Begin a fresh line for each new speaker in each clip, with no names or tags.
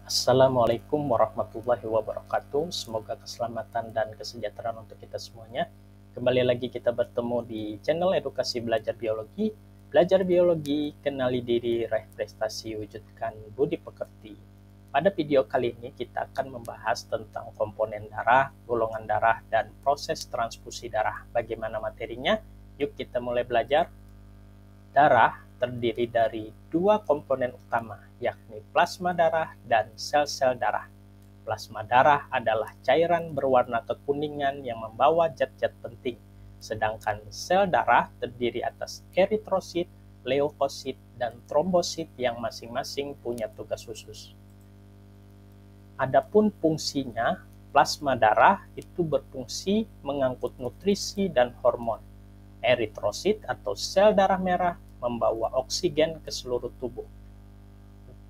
Assalamualaikum warahmatullahi wabarakatuh. Semoga keselamatan dan kesejahteraan untuk kita semuanya. Kembali lagi kita bertemu di channel Edukasi Belajar Biologi. Belajar biologi, kenali diri, raih prestasi, wujudkan budi pekerti. Pada video kali ini kita akan membahas tentang komponen darah, golongan darah, dan proses transfusi darah. Bagaimana materinya? Yuk kita mulai belajar. Darah terdiri dari dua komponen utama, yakni plasma darah dan sel-sel darah. Plasma darah adalah cairan berwarna kekuningan yang membawa zat-zat penting, sedangkan sel darah terdiri atas eritrosit, leukosit, dan trombosit yang masing-masing punya tugas khusus. Adapun fungsinya, plasma darah itu berfungsi mengangkut nutrisi dan hormon. Eritrosit atau sel darah merah membawa oksigen ke seluruh tubuh.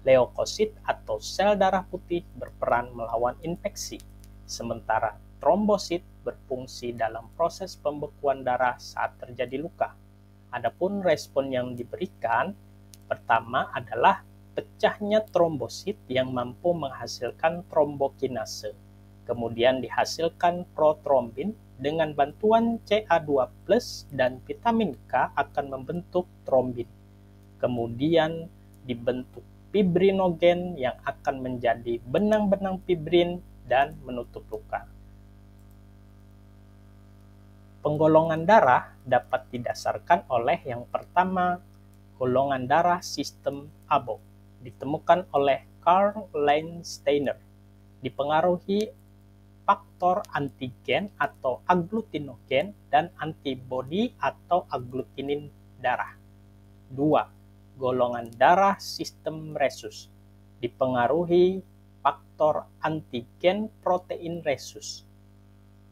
Leukosit atau sel darah putih berperan melawan infeksi, sementara trombosit berfungsi dalam proses pembekuan darah saat terjadi luka. Adapun respon yang diberikan, pertama adalah pecahnya trombosit yang mampu menghasilkan trombokinase. Kemudian dihasilkan protrombin dengan bantuan Ca2+ dan vitamin K akan membentuk trombin. Kemudian dibentuk fibrinogen yang akan menjadi benang-benang fibrin dan menutup luka. Penggolongan darah dapat didasarkan oleh yang pertama, golongan darah sistem ABO, ditemukan oleh Karl Landsteiner, dipengaruhi faktor antigen atau agglutinogen dan antibodi atau agglutinin darah. 2. Golongan darah sistem resus, dipengaruhi faktor antigen protein resus.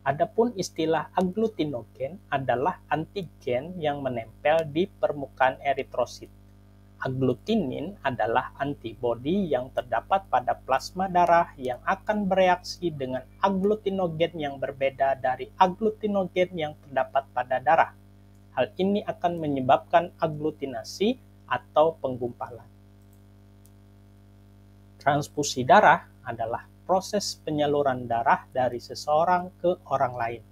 Adapun istilah agglutinogen adalah antigen yang menempel di permukaan eritrosit. Agglutinin adalah antibodi yang terdapat pada plasma darah yang akan bereaksi dengan agglutinogen yang berbeda dari agglutinogen yang terdapat pada darah. Hal ini akan menyebabkan agglutinasi atau penggumpalan. Transfusi darah adalah proses penyaluran darah dari seseorang ke orang lain.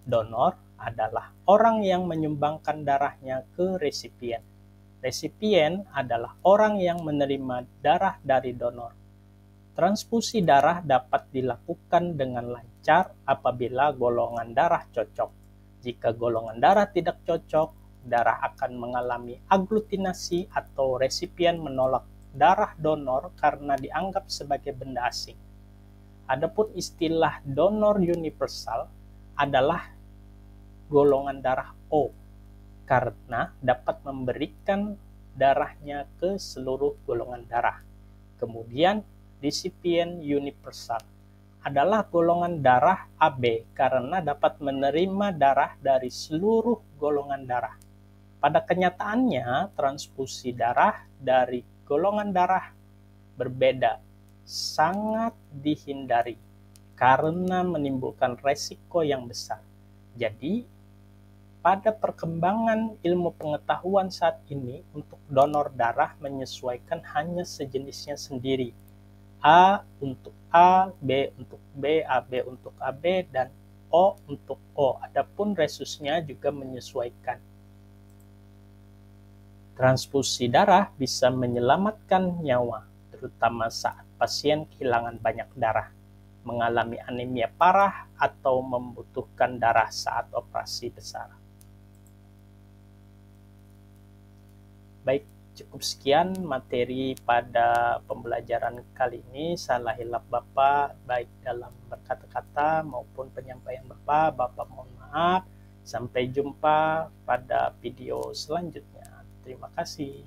Donor adalah orang yang menyumbangkan darahnya ke resipien. Resipien adalah orang yang menerima darah dari donor. Transfusi darah dapat dilakukan dengan lancar apabila golongan darah cocok. Jika golongan darah tidak cocok, darah akan mengalami agglutinasi atau resipien menolak darah donor karena dianggap sebagai benda asing. Adapun istilah donor universal adalah golongan darah O, karena dapat memberikan darahnya ke seluruh golongan darah. Kemudian, resipien universal adalah golongan darah AB karena dapat menerima darah dari seluruh golongan darah. Pada kenyataannya, transfusi darah dari golongan darah berbeda sangat dihindari karena menimbulkan resiko yang besar. Jadi, pada perkembangan ilmu pengetahuan saat ini, untuk donor darah menyesuaikan hanya sejenisnya sendiri. A untuk A, B untuk B, AB untuk AB, dan O untuk O. Adapun resusnya juga menyesuaikan. Transfusi darah bisa menyelamatkan nyawa, terutama saat pasien kehilangan banyak darah, mengalami anemia parah, atau membutuhkan darah saat operasi besar. Baik, cukup sekian materi pada pembelajaran kali ini. Salah hilap Bapak, baik dalam berkata-kata maupun penyampaian Bapak. Bapak mohon maaf. Sampai jumpa pada video selanjutnya. Terima kasih.